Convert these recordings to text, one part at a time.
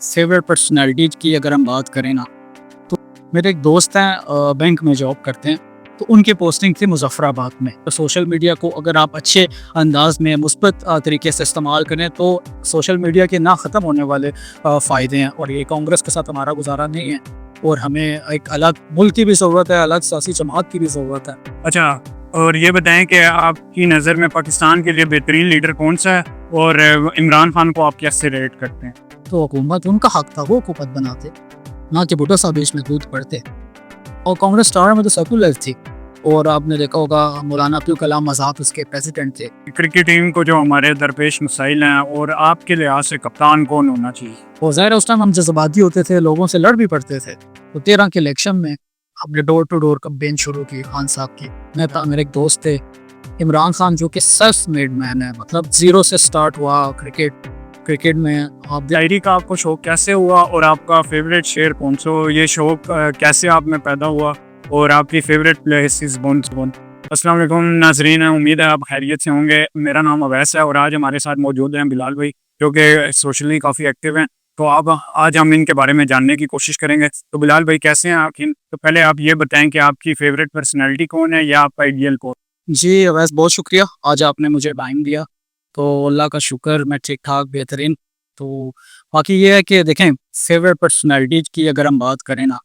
Favourite personality की अगर हम बात करें ना, तो मेरे एक दोस्त हैं, बैंक में जॉब करते हैं। तो उनकी पोस्टिंग थी मुज़फ़्फ़राबाद में। तो सोशल मीडिया को अगर आप अच्छे अंदाज में मुस्बत तरीके से इस्तेमाल करें तो सोशल मीडिया के ना ख़त्म होने वाले फ़ायदे हैं। और ये कांग्रेस के साथ हमारा गुजारा नहीं है और हमें एक अलग मुल्क की भी ज़रूरत है, अलग सियासी जमात की भी ज़रूरत है। अच्छा, और ये बताएं कि आपकी नज़र में पाकिस्तान के लिए बेहतरीन लीडर कौन सा है और इमरान खान को आप कैसे रेट करते हैं? तो हुकूमत उनका हक था, वो हुकूमत बनाते, ना कि भुट्टो साहब बीच में कूद पड़ते। और कांग्रेस स्टार में तो सेकुलर थी। और आपने देखा होगा मौलाना अब्दुल कलाम आज़ाद उसके प्रेसिडेंट थे। क्रिकेट टीम को जो हमारे दरपेश मसाइल हैं और आपके लिहाज से कप्तान कौन होना चाहिए? और ज़ाहिर है उस टाइम हम जज्बाती होते थे, लोगों से लड़ भी पड़ते थे। तो 13 के इलेक्शन में हमने डोर टू डोर कैंपेन शुरू की खान साहब की। मैं था, मेरे एक दोस्त थे इमरान खान, जो कि सेल्फ मेड मैन है, मतलब जीरो से स्टार्ट हुआ क्रिकेट में। आप डायरी का आपको शौक कैसे हुआ और आपका फेवरेट शेर कौन सा? ये शौक कैसे आप में पैदा हुआ और आपकी फेवरेट प्लेस कौन कौन? अस्सलाम वालेकुम नाजरीन, उम्मीद है आप खैरियत से होंगे। मेरा नाम अवैस है और आज हमारे साथ मौजूद हैं बिलाल भाई, जो कि सोशली काफ़ी एक्टिव हैं। तो आप आज हम इनके बारे में जानने की कोशिश करेंगे। तो बिलाल भाई कैसे हैं आप? तो पहले आप ये बताएं कि आपकी फेवरेट पर्सनैलिटी कौन है या आपका आइडियल कौन? जी अवैस, बहुत शुक्रिया, आज आपने मुझे टाइम दिया। तो अल्लाह का शुक्र, मैं ठीक ठाक बेहतरीन। तो बाकी ये है कि देखें, फेवरेट पर्सनैलिटीज की अगर हम बात करें ना,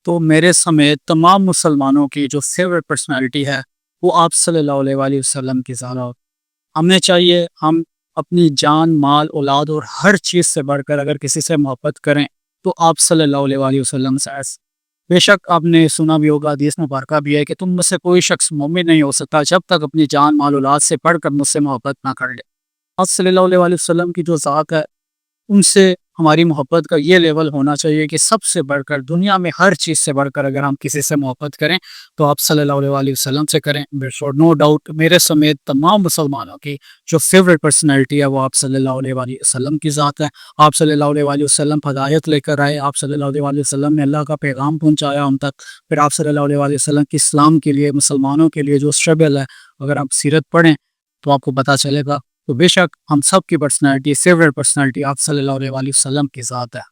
तो मेरे समेत तमाम मुसलमानों की जो फेवरेट पर्सनैलिटी है वो आप सल्लल्लाहु अलैहि वसल्लम की ज़ात। हमें चाहिए हम अपनी जान, माल, औलाद और हर चीज़ से बढ़कर अगर किसी से मोहब्बत करें तो आप सल्लल्लाहु अलैहि वसल्लम से। बेशक आपने सुना भी होगा, हदीस मुबारका भी है कि तुम में से कोई शख्स मोमिन नहीं हो सकता जब तक अपनी जान, माल, औलाद से बढ़कर मुझसे मोहब्बत ना कर ले। आप सल्लल्लाहु अलैहि वसल्लम की जो ज़ात है, उनसे हमारी मोहब्बत का ये लेवल होना चाहिए कि सबसे बढ़कर, दुनिया में हर चीज़ से बढ़कर अगर हम किसी से मोहब्बत करें तो आप सल्लल्लाहु अलैहि वसल्लम से करें। बिल्कुल नो डाउट मेरे समेत तमाम मुसलमानों की जो फेवरेट पर्सनैलिटी है वो आप सल्लल्लाहु अलैहि वसल्लम की ज़ात है। आप सल्लल्लाहु अलैहि वसल्लम हिदायत लेकर आए, आप सल्लल्लाहु अलैहि वसल्लम ने अल्लाह का पैगाम पहुँचाया हम तक। फिर आप सल्लल्लाहु अलैहि वसल्लम की इस्लाम के लिए, मुसलमानों के लिए जो स्ट्रगल है, अगर आप सीरत पढ़ें तो आपको पता चलेगा। तो बेशक हम सब की पर्सनैलिटी, फेवरेट पर्सनैलिटी आप सल्लल्लाहु अलैहि वसल्लम की ज़ात है।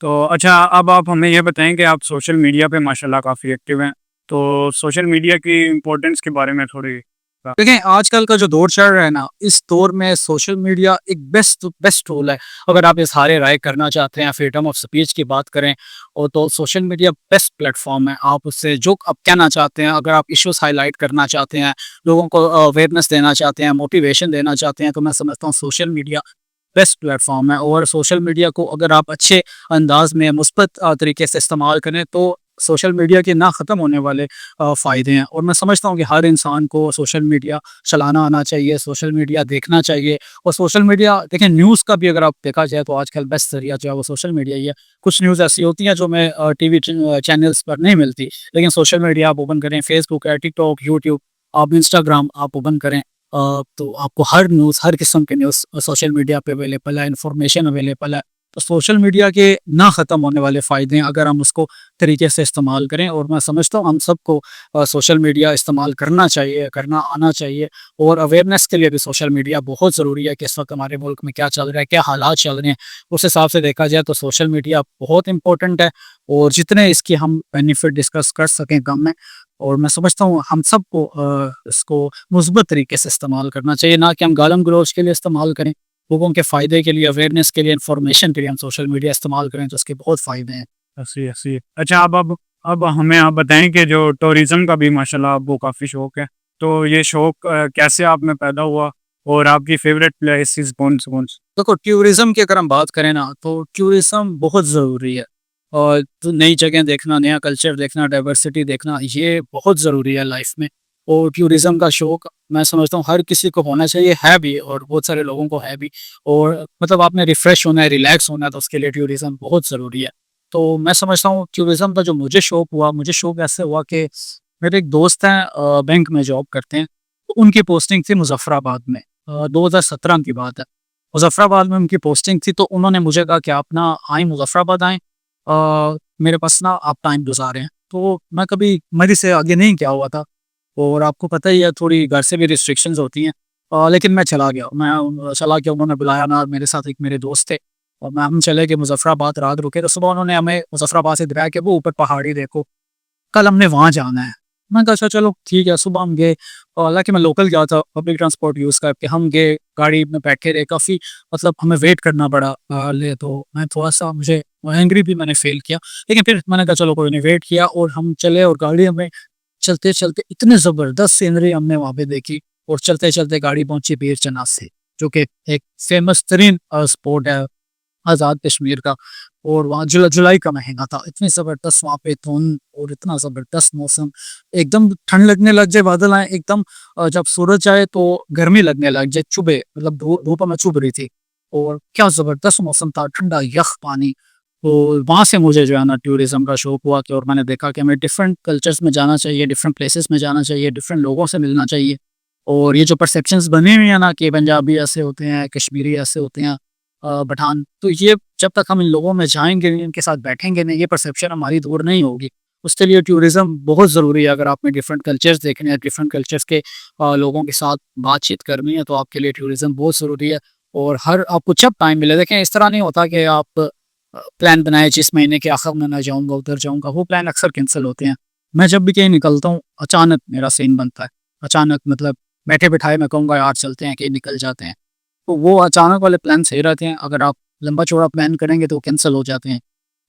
तो अच्छा, अब आप हमें ये बताएं कि आप सोशल मीडिया पे माशाल्लाह काफ़ी एक्टिव हैं। तो सोशल मीडिया की इम्पोर्टेंस के बारे में थोड़ी देखें, आजकल का जो दौर चल रहा है ना, इस दौर में सोशल मीडिया एक बेस्ट बेस्ट टूल है। अगर आप इज़हार राय करना चाहते हैं, फ्रीडम ऑफ स्पीच की बात करें, और तो सोशल मीडिया बेस्ट प्लेटफॉर्म है। आप उससे जो आप कहना चाहते हैं, अगर आप इश्यूज हाईलाइट करना चाहते हैं, लोगों को अवेयरनेस देना चाहते हैं, मोटिवेशन देना चाहते हैं, तो मैं समझता हूँ सोशल मीडिया बेस्ट प्लेटफॉर्म है। और सोशल मीडिया को अगर आप अच्छे अंदाज में मुस्बत तरीके से इस्तेमाल करें तो सोशल मीडिया के ना ख़त्म होने वाले फ़ायदे हैं। और मैं समझता हूँ कि हर इंसान को सोशल मीडिया चलाना आना चाहिए, सोशल मीडिया देखना चाहिए। और सोशल मीडिया देखें, न्यूज़ का भी अगर आप देखा जाए तो आजकल बेस्ट ज़रिया जो है वो सोशल मीडिया ही है। कुछ न्यूज़ ऐसी होती हैं जो हमें टीवी चैनल्स पर नहीं मिलती, लेकिन सोशल मीडिया आप ओपन करें, फेसबुक है, टिकटॉक, यूट्यूब, आप इंस्टाग्राम आप ओपन करें, तो आपको हर न्यूज़, हर किस्म के न्यूज़ सोशल मीडिया पे अवेलेबल है, इन्फॉर्मेशन अवेलेबल है। तो सोशल मीडिया के ना ख़त्म होने वाले फ़ायदे हैं अगर हम उसको तरीके से इस्तेमाल करें। और मैं समझता हूँ हम सबको सोशल मीडिया इस्तेमाल करना चाहिए, करना आना चाहिए। और अवेयरनेस के लिए भी सोशल मीडिया बहुत ज़रूरी है कि इस वक्त हमारे मुल्क में क्या चल रहा है, क्या हालात चल रहे हैं। उस हिसाब से देखा जाए तो सोशल मीडिया बहुत इंपॉर्टेंट है, और जितने इसकी हम बेनिफिट डिस्कस कर सकें कम है। और मैं समझता हूँ हम सबको इसको मुस्बत तरीके से इस्तेमाल करना चाहिए, ना कि हम गालम गलोच के लिए इस्तेमाल करें। लोगों के फ़ायदे के लिए, अवेयरनेस के लिए, इन्फॉर्मेशन के लिए हम सोशल मीडिया इस्तेमाल करें तो उसके बहुत फ़ायदे हैं। ऐसी ऐसी अच्छा, अब हमें आप बताएं कि जो टूरिज़्म का भी माशाल्लाह आपको काफ़ी शौक है। तो ये शौक कैसे आप में पैदा हुआ और आपकी फेवरेट प्लेसेस कौन सी? देखो, टूरिज़्म की अगर हम बात करें ना, तो टूरिज़्म बहुत ज़रूरी है। और तो नई जगह देखना, नया कल्चर देखना, डाइवर्सिटी देखना, ये बहुत ज़रूरी है लाइफ में। और टूरिज़्म का शौक मैं समझता हूँ हर किसी को होना चाहिए, है भी, और बहुत सारे लोगों को है भी। और मतलब आपने रिफ़्रेश होना है, रिलैक्स होना है, तो उसके लिए टूरिज़्म बहुत ज़रूरी है। तो मैं समझता हूँ टूरिज़्म का जो मुझे शौक हुआ, मुझे शौक ऐसे हुआ कि मेरे एक दोस्त हैं, बैंक में जॉब करते हैं। तो उनकी पोस्टिंग थी मुज़फ़्फ़राबाद में, 2017 की बात है। मुज़फ़्फ़राबाद में उनकी पोस्टिंग थी, तो उन्होंने मुझे कहा कि आप ना आएँ, मुज़फ़्फ़राबाद आएँ, मेरे पास ना आप टाइम गुज़ारें। तो मैं कभी मरी से आगे नहीं गया हुआ था, और आपको पता ही है थोड़ी घर से भी रिस्ट्रिक्शंस होती हैं। लेकिन मैं चला गया, उन्होंने बुलाया ना, मेरे साथ एक मेरे दोस्त थे। और मैं हम चले गए मुज़फ़्फ़राबाद, रात रुके तो सुबह उन्होंने हमें मुज़फ़्फ़राबाद से दिखाया कि वो ऊपर पहाड़ी देखो, कल हमने वहाँ जाना है। मैंने कहा अच्छा चलो ठीक है, सुबह हम गए और हालाँकि मैं लोकल गया था, पब्लिक ट्रांसपोर्ट यूज़ करके हम गए, गाड़ी में बैठे रहे, काफ़ी मतलब हमें वेट करना पड़ा तो मैं थोड़ा-सा मुझे एंग्री भी मैंने फ़ील किया। लेकिन फिर मैंने कहा चलो कोई नहीं, वेट किया और हम चले और गाड़ी में चलते-चलते इतनी ज़बरदस्त सीनरी हमने वहाँ पे देखी और चलते-चलते गाड़ी पहुँची पीर चनास, जो कि एक फ़ेमस तरीन स्पॉट है आज़ाद कश्मीर का। और वहाँ जुलाई का महीना था, इतनी ज़बरदस्त वहाँ पे धुंध और इतना ज़बरदस्त मौसम, एकदम ठंड लगने लग जाए, बादल आए एकदम, जब सूरज आए तो गर्मी लगने लग जाए, चुभे मतलब धूप हमें चुभ रही थी और क्या ज़बरदस्त मौसम था, ठंडा यख पानी। तो वहाँ से मुझे जो है ना टूरिज़्म का शौक हुआ कि और मैंने देखा कि हमें डिफरेंट कल्चर्स में जाना चाहिए, डिफरेंट प्लेसेस में जाना चाहिए, डिफरेंट लोगों से मिलना चाहिए। और ये जो परसेप्शंस बनी हुई है ना कि पंजाबी ऐसे होते हैं, कश्मीरी ऐसे होते हैं, पठान, तो ये जब तक हम इन लोगों में जाएँगे नहीं, इनके साथ बैठेंगे नहीं, ये परसेप्शन हमारी दूर नहीं होगी। उसके लिए टूरिज़्म बहुत ज़रूरी है। अगर आपने डिफरेंट कल्चर्स देखने हैं, डिफरेंट कल्चर्स के लोगों के साथ बातचीत करनी है, तो आपके लिए टूरिज़्म बहुत ज़रूरी है। और हर आपको जब टाइम मिले, देखें इस तरह नहीं होता कि आप प्लान बनाए जिस महीने के आखिर में मैं जाऊँगा, उधर जाऊँगा, वो प्लान अक्सर कैंसल होते हैं। मैं जब भी कहीं निकलता हूँ, अचानक मेरा सीन बनता है। अचानक मतलब बैठे-बिठाए मैं कहूँगा यार चलते हैं, कहीं निकल जाते हैं। तो वो अचानक वाले प्लान सही रहते हैं, अगर आप लंबा-चौड़ा प्लान करेंगे तो वो कैंसल हो जाते हैं।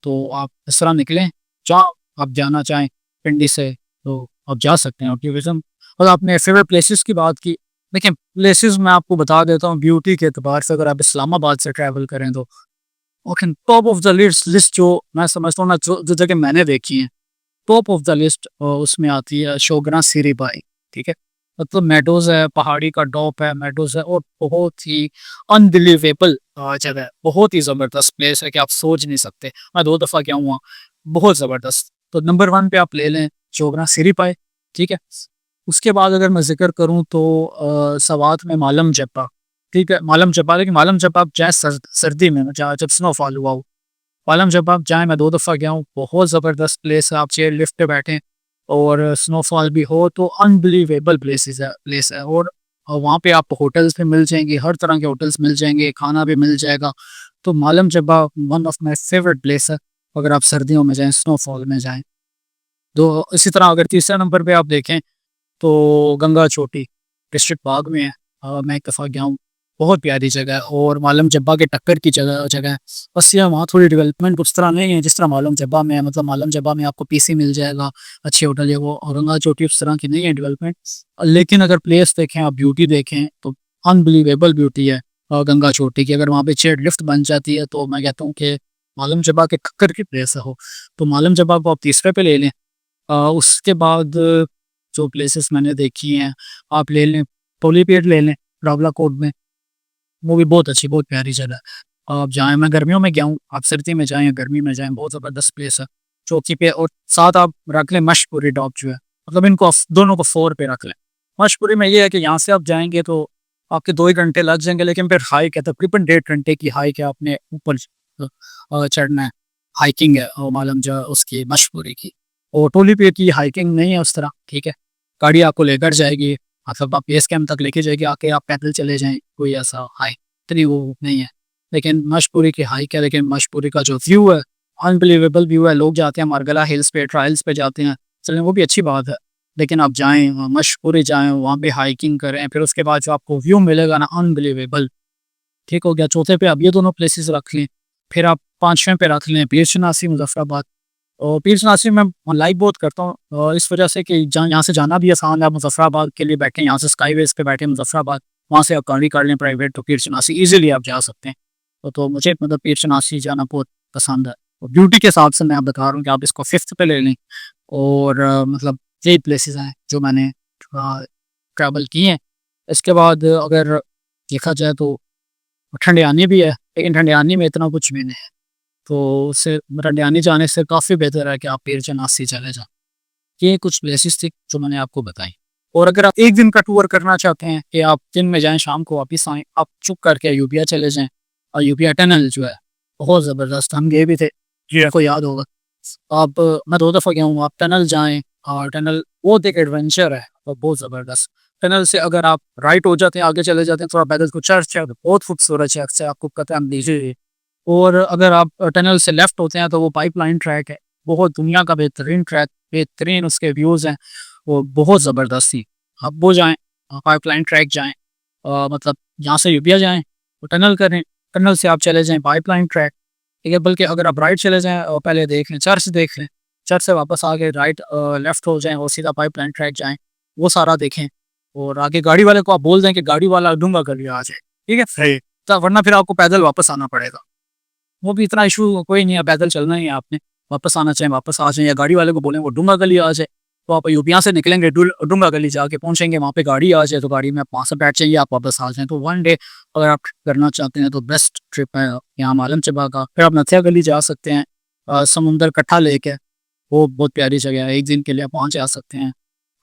तो आप इस तरह निकलें, जहाँ आप जाना चाहें पिंडी से, तो आप जा सकते हैं। और टूरिज़्म और आपने फेवरेट प्लेसेस की बात की, देखिए प्लेसेस मैं आपको बता देता हूँ ब्यूटी के एतबार से, अगर आप इस्लामाबाद से ट्रैवल करें तो okay, top of the list जो मैं समझता हूँ ना, जो जगह मैंने देखी है, टॉप ऑफ द लिस्ट उसमें आती है शोगना सीरी बाई, ठीक है? मतलब मेडोज़ है, पहाड़ी का टॉप है, मेडोज़ है और बहुत ही अनबिलीवेबल जगह है, बहुत ही ज़बरदस्त प्लेस है कि आप सोच नहीं सकते। मैं 2 दफ़ा गया हूँ वहाँ, बहुत ज़बरदस्त। तो नंबर 1 पे आप ले लें शोगना सीरी पाई, ठीक है? उसके बाद अगर मैं ज़िक्र करूँ तो सवात में मालम जब्बा, ठीक है? मालम जब्बा, लेकिन मालम जब्बा आप जाएँ सर्दी में, जहाँ जब स्नोफॉल हुआ हो। पालम जब आप जाएँ, मैं 2 दफ़ा गया हूँ, बहुत ज़बरदस्त प्लेस है, आप चेयर लिफ्ट पे बैठें और स्नोफॉल भी हो तो अनबिलीवेबल प्लेस है। और वहाँ पे आपको होटल्स भी मिल जाएँगे, हर तरह के होटल्स मिल जाएँगे, खाना भी मिल जाएगा। तो Malam Jabba one of my favourite place है, अगर आप सर्दियों में जाएँ, स्नोफॉल में जाएँ। तो इसी तरह अगर तीसरे नंबर पे आप देखें तो गंगा चोटी डिस्ट्रिक्ट बाग में है। मैं एक दफ़ा गया हूँ, बहुत प्यारी जगह है और मालम जब्बा के टक्कर की जगह जगह है। बस ये वहाँ थोड़ी डेवलपमेंट उस तरह नहीं है जिस तरह मालम जब्बा में है, मतलब मालम जब्बा में आपको पीसी मिल जाएगा, अच्छे होटल है वो, और गंगा चोटी उस तरह की नहीं है डेवलपमेंट। लेकिन अगर प्लेस देखें, आप ब्यूटी देखें तो अनबिलीवेबल ब्यूटी है गंगा चोटी की। अगर वहाँ पे चेयर लिफ्ट बन जाती है तो मैं कहता हूँ कि मालम जब्बा के टक्कर की प्लेस है वो। तो मालम जब्बा को आप तीसरे पे ले लें। उसके बाद जो प्लेसेस मैंने देखी हैं, आप ले लें, पोलीपेट ले लें, रावलाकोट में, वो भी बहुत अच्छी, बहुत प्यारी जगह है। आप जाएँ, मैं गर्मियों में गया हूँ, आप सर्दी में जाएँ या गर्मी में जाएँ, बहुत ज़बरदस्त प्लेस है। चौकी पे और साथ आप रख लें मशपुरी टॉप जो है, मतलब इनको दोनों को 4 पे रख लें। मशपुरी में ये है कि यहाँ से आप जाएँगे तो आपके 2 ही घंटे लग जाएँगे, लेकिन फिर हाइक है, तकरीबन 1.5 घंटे की हाइक है, आपने ऊपर चढ़ना है, हाइकिंग है मालम जो उसकी मशपुरी की। और टोलीपेट की हाइकिंग नहीं है उस तरह, ठीक है? गाड़ी आपको लेकर जाएगी, मतलब आप बेस कैंप तक लेके जाएगी, आके आप पैदल चले जाएँ, कोई ऐसा हाइक इतनी वो नहीं है। लेकिन मशपुरी की हाइक है, लेकिन मशपुरी का जो व्यू है, अनबिलीवेबल व्यू है। लोग जाते हैं मारगला हिल्स पे, ट्रायल्स पे जाते हैं, चलें वो भी अच्छी बात है। लेकिन आप जाएँ मशपुरी जाएँ, वहाँ पे हाइकिंग करें, फिर उसके बाद जो आपको व्यू मिलेगा ना, अनबिलीवेबल। ठीक हो गया, चौथे पे आप ये दोनों प्लेसेस रख लें। फिर आप 5वें पे रख लें पीर शनासी मुज़फ़्फ़राबाद। और पीर शनासी में लाइक बहुत करता हूँ इस वजह से कि जहाँ यहाँ से जाना भी आसान है, आप मुज़फ़्फ़राबाद के लिए बैठें, यहाँ से स्काईवेज़ पे बैठे मुज़फ़्फ़राबाद, वहाँ से आप गाड़ी कर लें प्राइवेट, तो पीर शनासी ईज़िली आप जा सकते हैं। तो मुझे मतलब पीर शनासी जाना बहुत पसंद है। और ब्यूटी के हिसाब से मैं बता रहा हूँ कि आप इसको 5th पे ले लें। और मतलब यही प्लेसेस हैं जो मैंने ट्रैवल किए हैं। इसके बाद अगर देखा जाए तो ठंडियानी भी है, लेकिन ठंडियानी में इतना कुछ भी नहीं है। तो उससे ठंडियानी जाने से काफ़ी बेहतर है कि आप पीर चनासी चले जाएँ। ये कुछ प्लेसेस थी जो मैंने आपको बताई। और अगर आप 1 दिन का टूर करना चाहते हैं कि आप दिन में जाएँ, शाम को वापस आएँ, आप चुप करके अयूबिया चले जाएँ। अयूबिया टनल जो है, बहुत ज़बरदस्त, हम गए भी थे, जी आपको याद होगा। आप मैं 2 दफ़ा गया हूँ, आप टनल जाएँ और टनल बहुत एक एडवेंचर है और बहुत ज़बरदस्त। टनल से अगर आप राइट हो जाते हैं, आगे चले जाते हैं, थोड़ा पैदल, तो चर्च है, बहुत खूबसूरत चर्च है, आपको कतई लीजिए। और अगर आप टनल से लेफ्ट होते हैं तो वो पाइपलाइन ट्रैक है, बहुत दुनिया का बेहतरीन ट्रैक, बेहतरीन उसके व्यूज़ हैं, वो बहुत ज़बरदस्त थी। आप वो जाएँ, पाइपलाइन ट्रैक जाएँ, मतलब यहाँ से यूपिया जाएँ, वो टनल करें, टनल से आप चले जाएँ पाइपलाइन ट्रैक, ठीक है? बल्कि अगर आप राइट चले जाएँ पहले देख लें, चर्च देख लें, चर्च से वापस आके राइट लेफ्ट हो जाएँ और सीधा पाइपलाइन ट्रैक जाएँ, वो सारा देखें और आगे गाड़ी वाले को आप बोल दें कि गाड़ी वाला डूंगा गली आ जाए, ठीक है? सही। तो वरना फिर आपको पैदल वापस आना पड़ेगा। वो भी इतना इशू कोई नहीं है, पैदल चलना ही है आपने, वापस आना चाहें वापस आ जाएँ या गाड़ी वाले को बोलें वो डूंगा गली आ जाए, तो आप यूपिया से निकलेंगे डूंगा गली जाके पहुँचेंगे, वहाँ पे गाड़ी आ जाए तो गाड़ी में आप वहाँ से बैठ जाइए, आप वापस आ जाएँ। तो वन डे अगर आप करना चाहते हैं तो बेस्ट ट्रिप है यहाँ मालम चबा का। फिर आप नथिया गली जा सकते हैं, समुंदर कट्ठा लेक है, वो बहुत प्यारी जगह है, एक दिन के लिए आप वहाँ जा सकते हैं।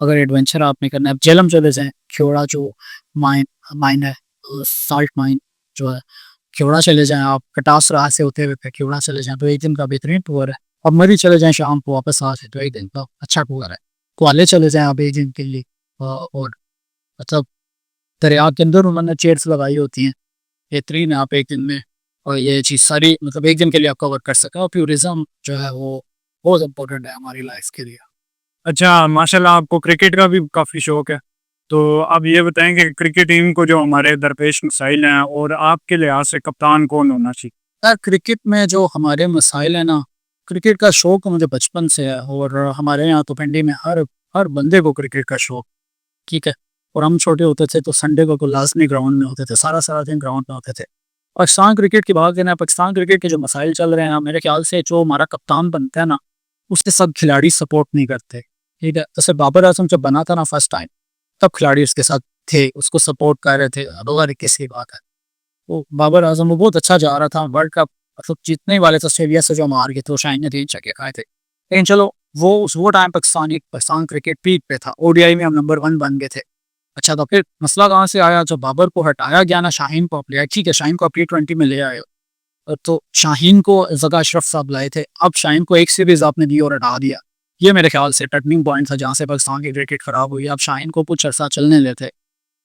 अगर एडवेंचर आपने करना है, जेलम चले जाएँ, ख्योड़ा जो माइन माइन है, साल्ट माइन जो है, ख्योड़ा चले जाएँ आप, कटास राह से होते हुए फिर ख्योड़ा चले जाएँ, तो एक दिन का बेहतरीन टूर है। और मरी चले जाएँ शाम को वापस आ जाएँ, तो एक दिन का अच्छा टूर है। ग्वालियर चले जाएँ आप एक दिन के लिए, और मतलब दरिया के अंदर उन्होंने चेयर्स लगाई होती हैं, बेहतरीन है, आप एक दिन में और ये चीज़ सारी मतलब एक दिन के लिए आप कवर कर सकें। और टूरिज़्म जो है वो बहुत इम्पोर्टेंट है हमारी लाइफ के लिए। अच्छा, माशाल्लाह आपको क्रिकेट का भी काफ़ी शौक है। तो आप ये बताएँ कि क्रिकेट टीम को जो हमारे दरपेश मसाइल हैं और आपके लिहाज से कप्तान कौन होना चाहिए? यार क्रिकेट में जो हमारे मसाइल हैं ना, क्रिकेट का शौक मुझे बचपन से है और हमारे यहाँ तो पिंडी में हर हर बंदे को क्रिकेट का शौक, ठीक है? और हम छोटे होते थे तो संडे को लाजमी ग्राउंड में होते थे, सारा सारा दिन ग्राउंड में होते थे। पाकिस्तान क्रिकेट की बात करें, पाकिस्तान क्रिकेट के जो मसाइल चल रहे हैं, मेरे ख्याल से जो हमारा कप्तान बनता है ना, उसके सब खिलाड़ी सपोर्ट नहीं करते, ठीक है? जैसे बाबर आजम जब बना था ना फर्स्ट टाइम, तब खिलाड़ी उसके साथ थे, उसको सपोर्ट कर रहे थे, 2021 की बात है। वो बाबर आजम वो बहुत अच्छा जा रहा था, वर्ल्ड कप मतलब जीतने ही वाले थे, ऑस्ट्रेलिया से जो मार गए थे, शाहीन ने 3 छक्के खाए थे। लेकिन चलो वो टाइम पाकिस्तान क्रिकेट पीक पे था, ओडीआई में हम नंबर 1 बन गए थे। अच्छा तो फिर मसला कहाँ से आया, जब बाबर को हटाया गया ना, शाहीन को आप ले आए, ठीक है शाहीन को आप T20 में ले आए हो, तो शाहीन को जगह अशरफ साहब लाए थे, अब शाहीन को एक सीरीज आपने दी और हटा दिया। ये मेरे ख्याल से टर्निंग पॉइंट था जहाँ से पाकिस्तान की क्रिकेट खराब हुई। अब शाहीन को कुछ अर्सा चलने देते,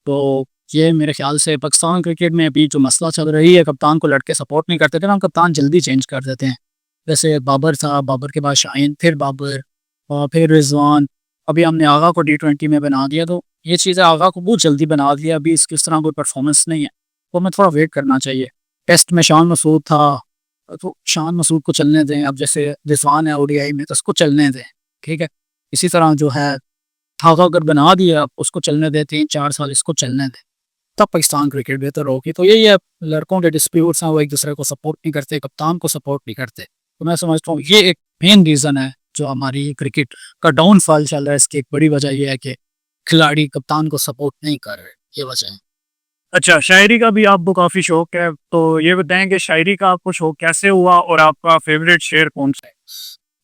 तो ये मेरे ख्याल से पाकिस्तान क्रिकेट में अभी जो मसला चल रही है, कप्तान को लड़के सपोर्ट नहीं करते थे ना, कप्तान जल्दी चेंज कर देते हैं। जैसे बाबर था, बाबर के बाद शाहीन, फिर बाबर और फिर रिजवान, अभी हमने आगा को T20 में बना दिया, तो ये चीज़ें आगा को बहुत जल्दी बना दिया, अभी इसकी इस तरह कोई परफॉर्मेंस नहीं है, तो हमें थोड़ा वेट करना चाहिए। टेस्ट में शान मसूद था, तो शान मसूद को चलने दें, अब जैसे रिजवान है ओडीआई में तो उसको चलने दें, ठीक है? इसी तरह जो है थागा अगर बना दिया, उसको चलने दें 3-4 साल, इसको चलने दें, तब पाकिस्तान क्रिकेट बेहतर होगी। तो यही है, लड़कों के डिस्प्यूट्स हैं, वो एक दूसरे को सपोर्ट नहीं करते, कप्तान को सपोर्ट नहीं करते, तो मैं समझता हूँ ये एक मेन रीज़न है जो हमारी क्रिकेट का डाउनफॉल चल रहा है। इसकी एक बड़ी वजह यह है कि खिलाड़ी कप्तान को सपोर्ट नहीं कर रहे, ये वजह है। अच्छा, शायरी का भी आपको काफ़ी शौक है, तो ये बताएँ कि शायरी का आपको शौक कैसे हुआ और आपका फ़ेवरेट शेर कौन-सा है?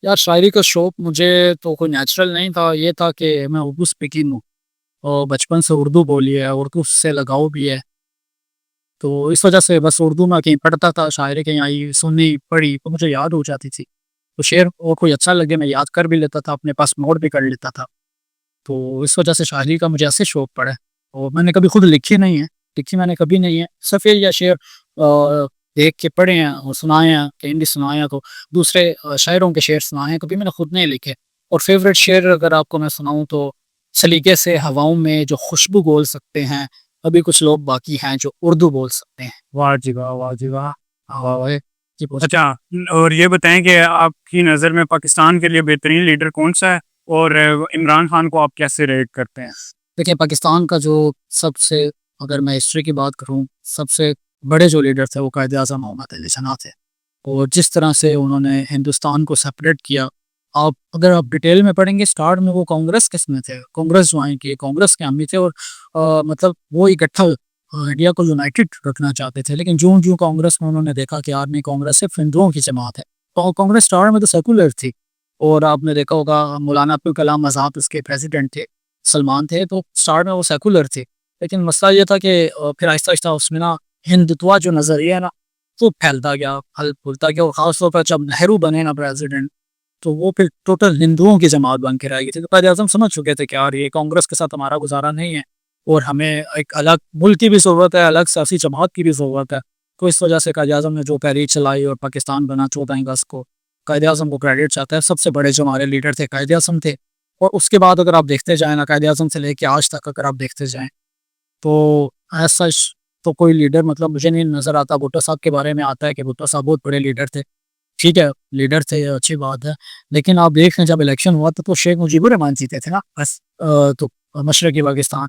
यार शायरी का शौक मुझे तो कोई नेचुरल नहीं था, ये था कि मैं उर्दू स्पीकिंग हूँ और बचपन से उर्दू बोली है, उर्दू से लगाव भी है, तो इस वजह से बस उर्दू में कहीं पढ़ता था, शायरी कहीं आई, सुनी, पढ़ी तो मुझे याद हो जाती थी। तो शेर और कोई अच्छा लगे मैं याद कर भी लेता था, अपने पास नोट भी कर लेता था। तो इस वजह से शायरी का मुझे ऐसे शौक पड़ा है, और मैंने कभी खुद लिखी नहीं है, लिखी मैंने कभी नहीं है, सिर्फ ये या शेर देख के पढ़े हैं और सुनाए हैं, कहीं भी सुनाए हैं, तो दूसरे शायरों के शेर सुनाए हैं, कभी मैंने खुद नहीं लिखे। और फेवरेट शेर अगर आपको मैं सुनाऊँ तो सलीके से हवाओं में जो खुशबू बोल सकते हैं, अभी कुछ लोग बाकी हैं जो उर्दू बोल सकते हैं। वाह जी वाह! वाह जी वाह! वाह वाह! जी बहुत अच्छा, और ये बताएँ कि आपकी नज़र में पाकिस्तान के लिए बेहतरीन लीडर कौन-सा है और इमरान खान को आप कैसे रेट करते हैं? देखिए पाकिस्तान का जो सबसे, अगर मैं हिस्ट्री की बात करूँ, सबसे बड़े जो लीडर थे वो कायद-ए-आज़म मोहम्मद अली जिन्ना थे, और जिस तरह से उन्होंने हिंदुस्तान को सेपरेट किया, आप अगर आप डिटेल में पढ़ेंगे, स्टार्ट में वो कांग्रेस किसमें थे, कांग्रेस ज्वाइन की, कांग्रेस के आर्मी थे, और मतलब वो इकट्ठा इंडिया को यूनाइटेड रखना चाहते थे। लेकिन ज्यों-ज्यों कांग्रेस में उन्होंने देखा कि यार नहीं, कांग्रेस सिर्फ हिंदुओं की जमात है, तो कांग्रेस स्टार्ट में तो सेकुलर थी, और आपने देखा होगा मौलाना अब्दुल कलाम आज़ाद उसके प्रेसिडेंट थे, सलमान थे, तो स्टार्ट में वो सेकुलर थे। लेकिन मसला ये था कि फिर आहिस्ता-आहिस्ता उसमें ना हिंदुत्व जो नज़रिया है ना, वो फैलता गया, फूलता गया, और ख़ास तौर पर जब नेहरू बने ना प्रेसिडेंट, तो वो फिर टोटल हिंदुओं की जमात बन के रह गई थी। तो कायद-ए-आज़म समझ चुके थे कि यार ये कांग्रेस के साथ हमारा गुज़ारा नहीं है, और हमें एक अलग मुल्क की भी ज़रूरत है, अलग सियासी जमात की भी ज़रूरत है। तो इस वजह से कायद-ए-आज़म ने जो तहरीक चलाई और पाकिस्तान बना 14 अगस्त को, कायद-ए-आज़म को क्रेडिट जाता है। सबसे बड़े जो हमारे लीडर थे कायद-ए-आज़म थे। और उसके बाद अगर आप देखते जाएँ ना, कायद-ए-आज़म से लेके आज तक अगर आप देखते जाएँ, तो एज़ सच तो कोई लीडर मतलब मुझे नहीं नज़र आता। भुट्टो साहब के बारे में आता है कि भुट्टो साहब बहुत बड़े लीडर थे। ठीक है, लीडर थे, अच्छी बात है। लेकिन आप देख लें जब इलेक्शन हुआ था तो शेख मुजीबुर रहमान जीते थे ना बस। तो मशरक़ी पाकिस्तान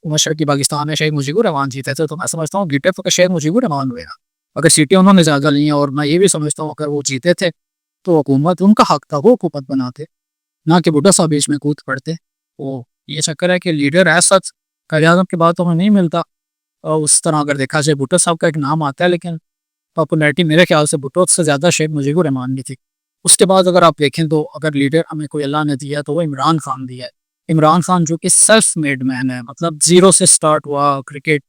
मशरक़ी पाकिस्तान में शेख मुजीबुर रहमान जीते थे, तो मैं समझता हूँ लीडर तो शेख मुजीबुर रहमान हुए ना। अगर सीटें उन्होंने ज़्यादा ली हैं, और मैं ये भी समझता हूँ अगर वो जीते थे तो हुकूमत उनका हक था, वो हुकूमत बनाते, ना कि भुट्टो साहब बीच में कूद पड़ते। तो ये चक्कर है कि लीडर एज़ सच कायद-ए-आज़म के बाद तो हमें नहीं मिलता। उस तरह अगर देखा जाए भुट्टो साहब का एक नाम आता है, लेकिन पॉपुलैरिटी मेरे ख्याल से भुट्टो से ज़्यादा शेख मुजीबुर रहमान की थी। उसके बाद अगर आप देखें तो अगर लीडर हमें कोई अल्लाह ने दिया है तो वो इमरान खान दिया है। इमरान खान जो कि सेल्फ मेड मैन है, मतलब ज़ीरो से स्टार्ट हुआ क्रिकेट।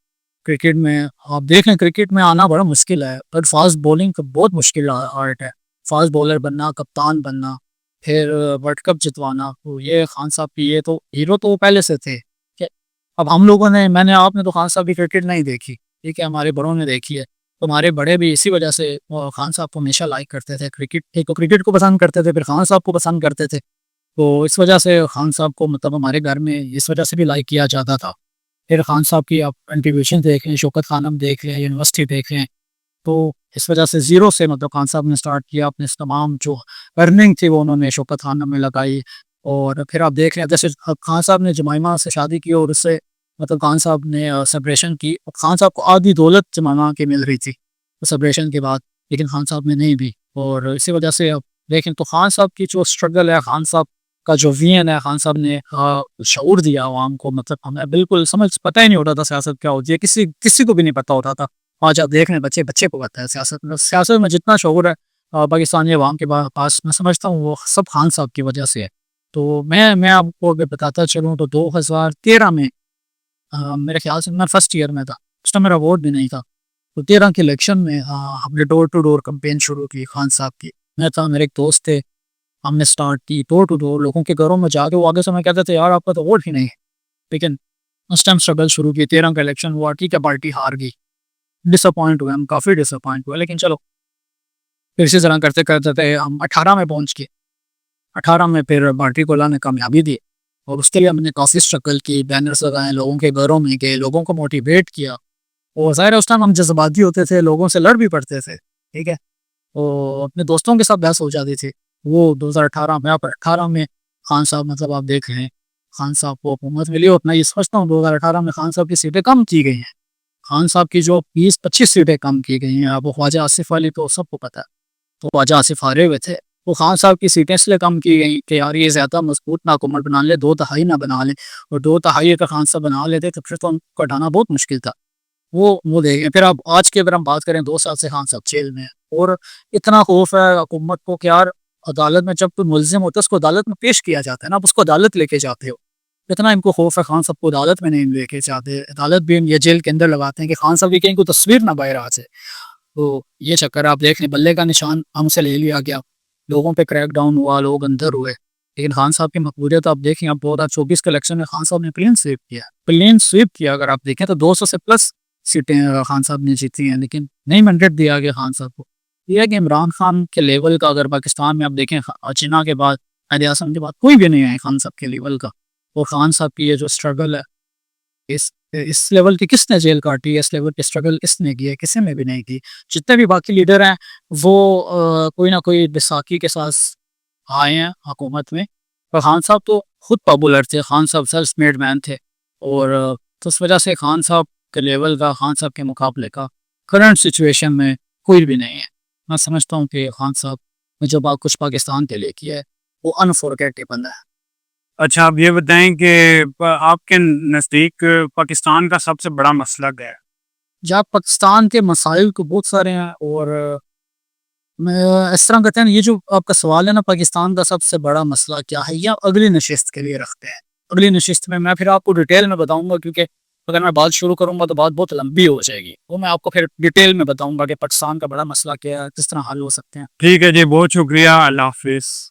क्रिकेट में आप देखें, क्रिकेट में आना बड़ा मुश्किल है, पर फास्ट बॉलिंग का बहुत मुश्किल आर्ट है। फास्ट बॉलर बनना, कप्तान बनना, फिर वर्ल्ड कप जितवाना, तो ये खान साहब की ये तो हीरो तो वो पहले से थे। ठीक है, अब हम लोगों ने आपने तो खान साहब की क्रिकेट नहीं देखी, ठीक है, हमारे बड़ों ने देखी है। तो हमारे बड़े भी इसी वजह से खान साहब को हमेशा लाइक करते थे। क्रिकेट एक तो क्रिकेट को पसंद करते थे, फिर खान साहब को पसंद करते थे। तो इस वजह से खान साहब को मतलब हमारे घर में इस वजह से भी लाइक किया जाता था। फिर खान साहब की आप कंट्रीब्यूशन देख लें, शौकत खानम देख लें, यूनिवर्सिटी देख लें, तो इस वजह से ज़ीरो से मतलब खान साहब ने स्टार्ट किया। अपने इस तमाम जो अर्निंग थी वो उन्होंने शौकत खानम में लगाई। और फिर आप देख लें जैसे खान साहब ने जमाइमा से शादी की और उससे मतलब खान साहब ने सेपरेशन की। खान साहब को आधी दौलत जमाइमा की मिल रही थी सेपरेशन के बाद, लेकिन खान साहब ने नहीं दी। और इसी वजह से आप देखें तो खान साहब की जो स्ट्रगल है, खान साहब का जो विजन है, खान साहब ने शऊर दिया आवाम को। मतलब हमें बिल्कुल समझ पता ही नहीं होता था सियासत क्या होती है, किसी किसी को भी नहीं पता होता था। आज आप देख रहे हैं बच्चे बच्चे को पता है सियासत में जितना शऊर है पाकिस्तानी अवाम के पास, मैं समझता हूँ वो सब खान साहब की वजह से है। तो मैं आपको अगर बताता चलूँ तो 2013 में मेरे ख्याल से मैं फर्स्ट ईयर में था, उस टाइम मेरा वोट भी नहीं था। तो 13 के इलेक्शन में हमने डोर टू डोर कैंपेन शुरू की खान साहब की। मैं था, मेरे एक दोस्त थे, हमने स्टार्ट की डोर टू डोर लोगों के घरों में जाके। वो आगे से मैं कहते थे यार आपका तो वोट ही नहीं है, लेकिन उस टाइम स्ट्रगल शुरू की। 13 का इलेक्शन हुआ, ठीक है, पार्टी हार गई, डिसअपॉइंट हुए हम, काफ़ी डिसअपॉइंट हुए, लेकिन चलो फिर इसी तरह करते करते थे हम 18 में पहुंच गए। 18 में फिर पार्टी को अल्लाह ने कामयाबी दी, और उसके लिए हमने काफ़ी स्ट्रगल की, बैनर्स लगाए, लोगों के घरों में गए, लोगों को मोटिवेट किया। और ज़ाहिर है उस टाइम हम जज्बाती होते थे, लोगों से लड़ भी पड़ते थे, ठीक है, तो अपने दोस्तों के साथ बहस हो जाती थी। वो 2018 में, आप 18 में खान साहब मतलब आप देख लें, खान साहब को हुकूमत मिली। और मैं ये समझता हूँ 2018 में खान साहब की सीटें कम की गई हैं। खान साहब की जो 20-25 सीटें कम की गई हैं, अब वो ख्वाजा आसिफ अली तो सबको पता है, तो ख्वाजा आसिफ हारे हुए थे। तो खान साहब की सीटें इसलिए कम की गई कि यार ये ज़्यादा मजबूत ना हुकूमत बना ले, 2 तिहाई ना बना लें। और 2 तिहाई अगर खान साहब बना लेते तो फिर तो उनको हटाना बहुत मुश्किल था। वो देखें, फिर अब आज की अगर हम बात करें, 2 साल से खान साहब जेल में हैं, और इतना खौफ है हुकूमत को कि यार अदालत में जब कोई मुल्ज़िम होता है उसको अदालत में पेश किया जाता है ना, आप उसको अदालत लेके जाते हो। इतना इनको खौफ है खान साहब को अदालत में नहीं लेके जाते, अदालत भी ये जेल के अंदर लगाते हैं कि खान साहब की कहीं कोई तस्वीर ना बाहर आ जाए। तो ये चक्कर आप देख लें, बल्ले का निशान हमसे ले लिया गया, लोगों पे क्रैकडाउन हुआ, लोग अंदर हुए। लेकिन खान साहब की मकबूलियत आप देखें, अब 2024 के इलेक्शन में खान साहब ने क्लीन स्वीप किया। अगर आप देखें तो 200 से प्लस सीटें खान साहब ने जीती हैं, लेकिन नहीं मैंडेट दिया गया खान साहब को। ये है कि इमरान खान के लेवल का अगर पाकिस्तान में आप देखें, जिन्ना के बाद, कायद-ए-आज़म के बाद कोई भी नहीं है खान साहब के लेवल का। और खान साहब की ये जो स्ट्रगल है, इस लेवल की किसने जेल काटी है, इस लेवल की स्ट्रगल किसने की है? किसी ने भी नहीं की। जितने भी बाकी लीडर हैं वो कोई ना कोई बैसाखी के साथ आए हैं हुकूमत में, पर खान साहब तो खुद पॉपुलर थे, खान साहब सेल्फ मेड मैन थे। और तो उस वजह से खान साहब के लेवल का, खान साहब के मुकाबले का करंट सिचुएशन में कोई भी नहीं है। मैं समझता हूँ कि खान साहब ने जो कुछ पाकिस्तान के लिए किया है वो अनफॉरगेटेबल है। अच्छा, आप ये बताएं कि आपके नज़दीक पाकिस्तान का सबसे बड़ा मसला क्या है? जहाँ पाकिस्तान के मसाइल तो बहुत सारे हैं, और मैं इस तरह कहते हैं, ये जो आपका सवाल है ना, पाकिस्तान का सबसे बड़ा मसला क्या है, या अगली नशिस्त के लिए रखते हैं। अगली नशिस्त में मैं फिर आपको डिटेल में बताऊंगा, क्योंकि अगर मैं बात शुरू करूंगा तो बात बहुत लंबी हो जाएगी। वो मैं आपको फिर डिटेल में बताऊंगा कि पाकिस्तान का बड़ा मसला क्या है, किस तरह हल हो सकते हैं। ठीक है जी, बहुत शुक्रिया, अल्लाह हाफिज़।